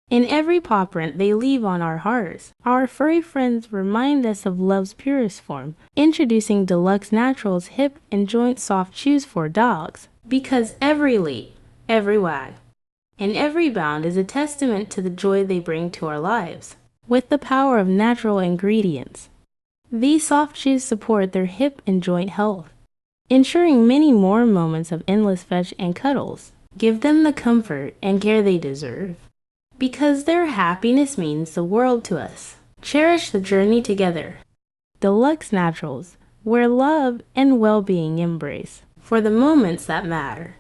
In every paw print they leave on our hearts, our furry friends remind us of love's purest form, introducing Deluxe Naturals hip and joint soft chews for dogs. Because every leap, every wag, and every bound is a testament to the joy they bring to our lives. With the power of natural ingredients, these soft chews support their hip and joint health, ensuring many more moments of endless fetch and cuddles. Give them the comfort and care they deserve, because their happiness means the world to us. Cherish the journey together. Deluxe Naturals, where love and well-being embrace, for the moments that matter.